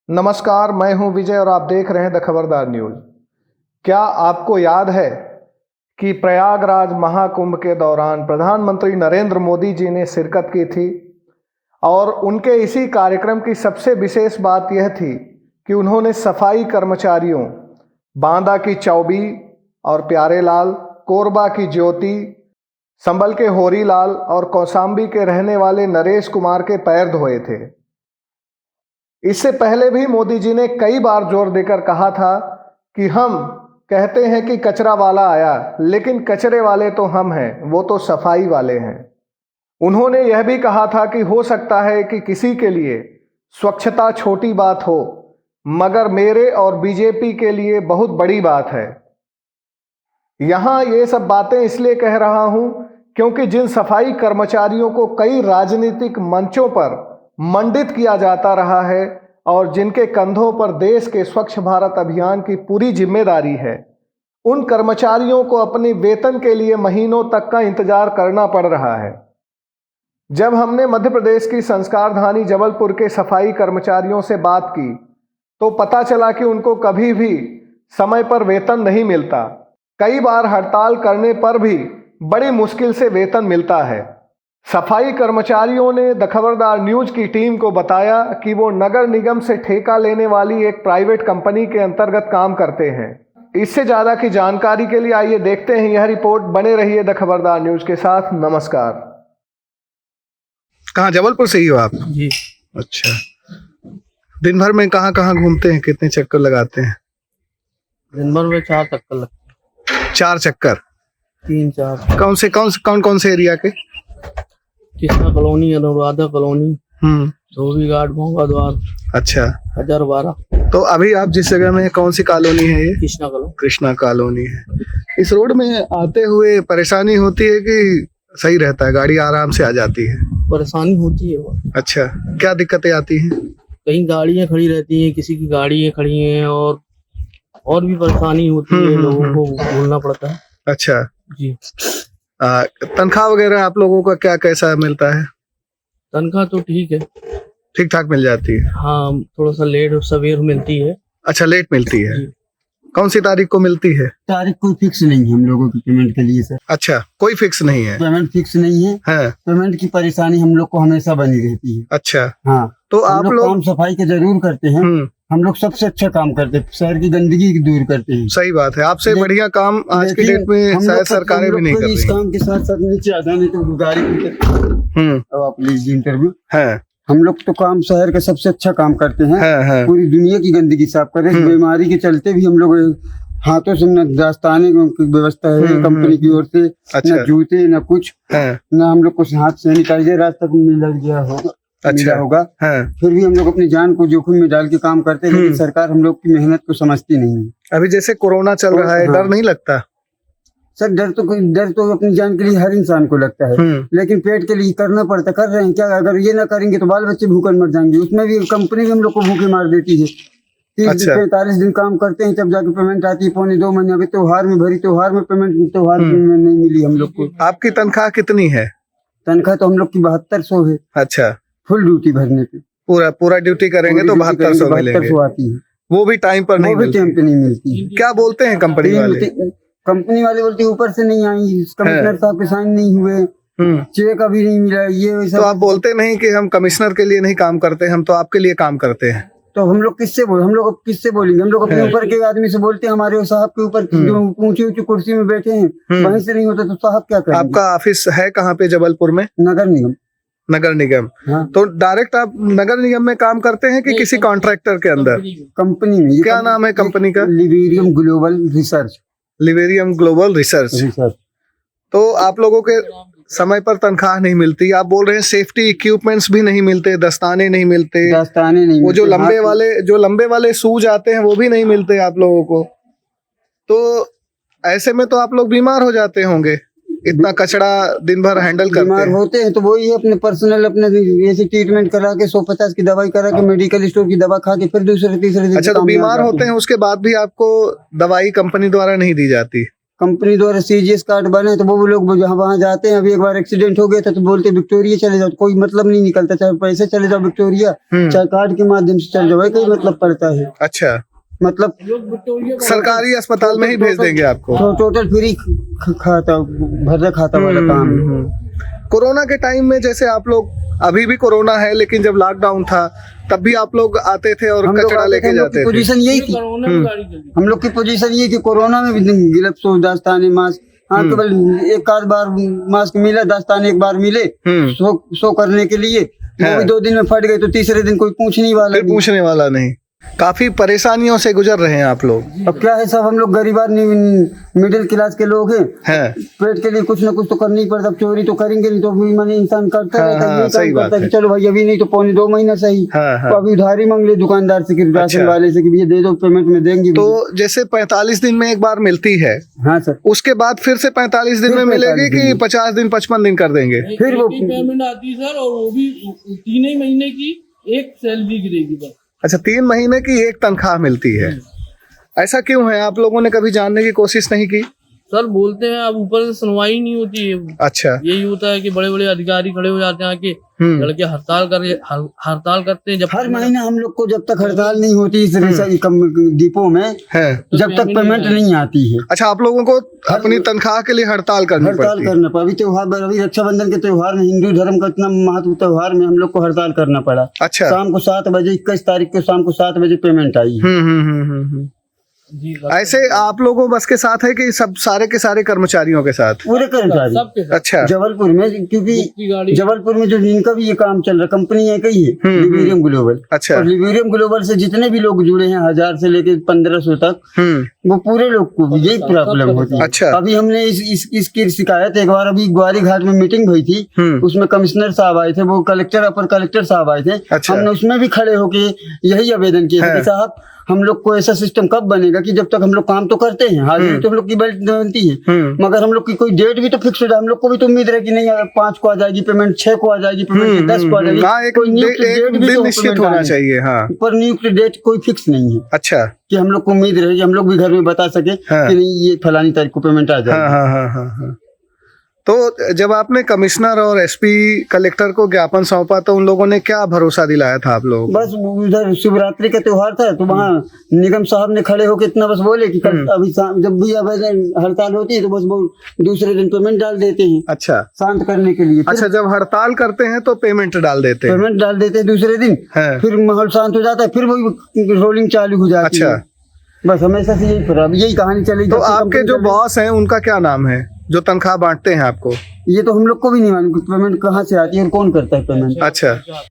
नमस्कार, मैं हूं विजय और आप देख रहे हैं द खबरदार न्यूज। क्या आपको याद है कि प्रयागराज महाकुंभ के दौरान प्रधानमंत्री नरेंद्र मोदी जी ने शिरकत की थी और उनके इसी कार्यक्रम की सबसे विशेष बात यह थी कि उन्होंने सफाई कर्मचारियों बांदा की चौबी और प्यारेलाल, कोरबा की ज्योति, संभल के होरीलाल और कौशाम्बी के रहने वाले नरेश कुमार के पैर धोए थे। इससे पहले भी मोदी जी ने कई बार जोर देकर कहा था कि हम कहते हैं कि कचरा वाला आया, लेकिन कचरे वाले तो हम हैं, वो तो सफाई वाले हैं। उन्होंने यह भी कहा था कि हो सकता है कि किसी के लिए स्वच्छता छोटी बात हो, मगर मेरे और बीजेपी के लिए बहुत बड़ी बात है। यहां ये सब बातें इसलिए कह रहा हूं क्योंकि जिन सफाई कर्मचारियों को कई राजनीतिक मंचों पर मंडित किया जाता रहा है और जिनके कंधों पर देश के स्वच्छ भारत अभियान की पूरी जिम्मेदारी है, उन कर्मचारियों को अपनी वेतन के लिए महीनों तक का इंतजार करना पड़ रहा है। जब हमने मध्य प्रदेश की संस्कार धानी जबलपुर के सफाई कर्मचारियों से बात की तो पता चला कि उनको कभी भी समय पर वेतन नहीं मिलता। कई बार हड़ताल करने पर भी बड़ी मुश्किल से वेतन मिलता है। सफाई कर्मचारियों ने द खबरदार न्यूज की टीम को बताया कि वो नगर निगम से ठेका लेने वाली एक प्राइवेट कंपनी के अंतर्गत काम करते हैं। इससे ज्यादा की जानकारी के लिए आइए देखते हैं यह रिपोर्ट। बने रहिए द खबरदार न्यूज के साथ। नमस्कार। कहाँ, जबलपुर से ही हो आप? जी। अच्छा, दिन भर में कहाँ कहाँ घूमते हैं, कितने चक्कर लगाते हैं? दिन भर में 4 चक्कर लगते हैं। 4 चक्कर? 3-4। कौन से एरिया के? कृष्णा कॉलोनी, अनुराधा कॉलोनी, धोबी घाट, भोंगा द्वार। अच्छा, 1012। तो अभी आप जिस जगह में, कौन सी कॉलोनी है ये? कृष्णा कॉलोनी। कृष्णा कॉलोनी है। इस रोड में आते हुए परेशानी होती है कि सही रहता है, गाड़ी आराम से आ जाती है? परेशानी होती है वो। अच्छा, क्या दिक्कतें आती हैं? कहीं गाड़ियां खड़ी रहती हैं, किसी की गाड़ियां खड़ी हैं और भी परेशानी होती है, लोगों को बोलना पड़ता है। अच्छा जी। तनख्वाह वगैरह आप लोगों का क्या कैसा मिलता है? तनख्वाह तो ठीक है, ठीक ठाक मिल जाती है? हाँ, थोड़ा सा लेट और सवेर मिलती है। अच्छा, लेट मिलती है। कौन सी तारीख को मिलती है? तारीख कोई फिक्स नहीं है हम लोगों की पेमेंट के लिए सर। अच्छा, कोई फिक्स नहीं है? पेमेंट फिक्स नहीं है। हाँ। पेमेंट की परेशानी हम लोग को हमेशा बनी रहती है। अच्छा। हाँ, तो हम आप लोग काम सफाई के जरूर करते हैं। हम लोग सबसे अच्छा काम करते हैं, शहर की गंदगी दूर करते हैं। सही बात है, आपसे बढ़िया काम आज की डेट में शायद सरकारें भी नहीं कर रही। इस काम के साथ साथ नीचे आ जाने तो गाड़ी अब आप लीजिए इंटरव्यू है। हम लोग तो काम शहर का सबसे अच्छा काम करते हैं। पूरी दुनिया की गंदगी साफ कर रहे हैं। बीमारी के चलते भी हम लोग हाथों से न दस्ताने की व्यवस्था है कंपनी की ओर से। अच्छा। न जूते न कुछ, न हम लोग को हाथ सैनिटाइजर आज तक मिल गया होगा। अच्छा होगा। फिर भी हम लोग अपनी जान को जोखिम में डाल के काम करते हैं, लेकिन सरकार हम लोग की मेहनत को समझती नहीं है। अभी जैसे कोरोना चल रहा है, डर नहीं लगता? सर डर तो अपनी जान के लिए हर इंसान को लगता है, लेकिन पेट के लिए करना पड़ता। कर रहे हैं क्या? अगर ये ना करेंगे तो बाल बच्चे भूखे मर जाएंगे। उसमें भी कंपनी भी हम लोग को भूखे मार देती है। 30-45 दिन काम करते हैं तब जाके पेमेंट आती है। 1.25 महीने अभी त्योहार में भरी, त्योहार में पेमेंट त्योहार में नहीं मिली हम लोग को। आपकी तनख्वाह कितनी है? तनख्वाह तो हम लोग की 7200 है। अच्छा, फुल ड्यूटी भरने पे पूरा ड्यूटी करेंगे तो 7200 मिलेंगे। आती है, वो भी टाइम पर नहीं मिलती। क्या बोलते हैं कंपनी वाले? कंपनी वाले बोलते ऊपर से नहीं आई, कमिश्नर साहब के साइन नहीं हुए, चेक अभी नहीं मिला। ये तो आप बोलते नहीं कि हम कमिश्नर के लिए नहीं काम करते, हम तो आपके लिए काम करते हैं? तो हम लोग किससे बोलेंगे? हम लोग अपने ऊपर के आदमी से बोलते हैं। हमारे साहब के ऊपर जो ऊंची कुर्सी में बैठे हैं, वहीं से नहीं होता तो साहब क्या करेंगे? आपका ऑफिस है कहाँ पे जबलपुर में? नगर निगम। हाँ। तो डायरेक्ट आप नगर निगम में काम करते हैं कि किसी कॉन्ट्रैक्टर के अंदर? कंपनी में। क्या नाम है कंपनी का? Liverium global research. Liverium global research. तो आप लोगों के समय पर तनख्वाह नहीं मिलती। आप बोल रहे हैं सेफ्टी इक्विपमेंट्स भी नहीं मिलते, दस्ताने नहीं मिलते। वो जो लंबे वाले शूज आते हैं वो भी नहीं मिलते आप लोगों को। तो ऐसे में तो आप लोग बीमार हो जाते होंगे, इतना कचरा दिन भर हैंडल करते हैं। बीमार होते हैं तो वही अपने पर्सनल अपने ऐसे ट्रीटमेंट करा के 150 की दवाई करा के मेडिकल स्टोर की दवा खा के फिर दूसरे तीसरे दिन। अच्छा, तो बीमार होते हैं उसके बाद भी आपको दवाई कंपनी द्वारा नहीं दी जाती? कंपनी द्वारा CGS कार्ड बने तो वो लोग जहाँ वहाँ जाते हैं। अभी एक बार एक्सीडेंट हो गया था तो बोलते विक्टोरिया चले जाओ, कोई मतलब नहीं निकलता, चाहे पैसे चले जाओ विक्टोरिया, चाहे कार्ड के माध्यम से चले जाओ, कोई मतलब पड़ता है। अच्छा, मतलब सरकारी अस्पताल में ही भेज देंगे आपको, तो टोटल फ्री खाता भर खाता वाला काम है। कोरोना के टाइम में जैसे आप लोग, अभी भी कोरोना है लेकिन जब लॉकडाउन था तब भी आप लोग आते थे और कचरा लेके जाते थे। पोजीशन यही थी, हम लोग की पोजीशन ये कि कोरोना में भी ग्लव्स, दस्ताने, मास्क, हाँ केवल एक आध बार मास्क मिला, दस्ताने एक बार मिले शो करने के लिए, वो भी 2 दिन में फट गए तो तीसरे दिन कोई पूछने वाला नहीं। काफी परेशानियों से गुजर रहे हैं आप लोग। अब क्या है, सब हम लोग गरीब आदमी मिडिल क्लास के लोग हैं, पेट के लिए कुछ ना कुछ तो करना ही पड़ता। चोरी तो करेंगे नहीं तो मैंने इंसान करता रहता है, चलो भाई अभी नहीं तो पौने 2 महीना सही, तो अभी उधारी मांग ले दुकानदार से, राशन वाले से कि ये दे दो, पेमेंट में देंगे। तो जैसे 45 दिन में एक बार मिलती है, हाँ सर, उसके बाद फिर से 45 दिन में मिलेगी कि 50 दिन 55 दिन कर देंगे? फिर वो पेमेंट आती है सर, और वो भी 3 ही महीने की एक सैलरी गिरेगी बस। अच्छा, 3 महीने की एक तनख्वाह मिलती है, ऐसा क्यों है? आप लोगों ने कभी जानने की कोशिश नहीं की? सर बोलते हैं, अब ऊपर से सुनवाई नहीं होती है। अच्छा, यही होता है कि बड़े बड़े अधिकारी खड़े हो जाते हैं आके, लड़के हड़ताल करते हैं। जब हर महीना हम लोग को जब तक हड़ताल नहीं होती इस डिपो में, जब तक पेमेंट नहीं आती है। अच्छा, आप लोगों को अपनी तनख्वाह के लिए हड़ताल करना पड़ा। अभी त्योहार, अभी रक्षाबंधन के त्योहार में, हिंदू धर्म का इतना महत्व त्योहार में हम लोग को हड़ताल करना पड़ा। अच्छा, शाम को 7 बजे 21 तारीख को शाम को 7 बजे पेमेंट आई। ऐसे आप लोगों बस के साथ है कि सब सारे के सारे कर्मचारियों के साथ? पूरे कर्मचारी। अच्छा, जबलपुर में, क्योंकि जबलपुर में जो जिनका भी ये काम चल रहा है, कंपनी है कई है, लिबेरियम ग्लोबल। अच्छा, और लिबेरियम ग्लोबल से जितने भी लोग जुड़े हैं 1000 से लेकर 1500 तक, वो पूरे लोग को भी यही प्रॉब्लम होती है। अच्छा, अभी हमने इसकी शिकायत एक बार अभी ग्वारी घाट में मीटिंग हुई थी, उसमें कमिश्नर साहब आए थे, वो कलेक्टर, अपर कलेक्टर साहब आए थे। हमने उसमें भी खड़े होके यही आवेदन किया कि साहब हम लोग को ऐसा सिस्टम कब बनेगा कि जब तक हम लोग काम तो करते हैं, हाजिरी तो हम लोग की बनती है, मगर हम लोग की कोई डेट भी तो फिक्स हो जाए। हम लोग को भी तो उम्मीद रहे कि नहीं 5 को आ जाएगी पेमेंट, 6 को आ जाएगी पेमेंट, 10 को आ जाएगी, कोई निश्चित होना चाहिए। पर नियुक्त डेट कोई फिक्स नहीं है। अच्छा, कि हम लोग को उम्मीद रहे कि हम लोग भी घर में बता सके कि नहीं ये फलानी तारीख को पेमेंट आ जाएगी। तो जब आपने कमिश्नर और SP कलेक्टर को ज्ञापन सौंपा तो उन लोगों ने क्या भरोसा दिलाया था आप लोगों को? बस उधर शिवरात्रि का त्योहार था तो वहाँ निगम साहब ने खड़े होकर इतना बस बोले कि कल अभी जब भी हड़ताल होती है तो बस वो दूसरे दिन पेमेंट डाल देते हैं। अच्छा, शांत करने के लिए। अच्छा, जब हड़ताल करते हैं तो पेमेंट डाल देते हैं दूसरे दिन, फिर माहौल शांत हो जाता है, फिर वही रोलिंग चालू हो जाती है। बस हमेशा से यही कहानी चली। तो आपके जो बॉस हैं उनका क्या नाम है जो तनख्वाह बांटते हैं आपको? ये तो हम लोग को भी नहीं मालूम पेमेंट कहाँ से आती है और कौन करता है पेमेंट। अच्छा।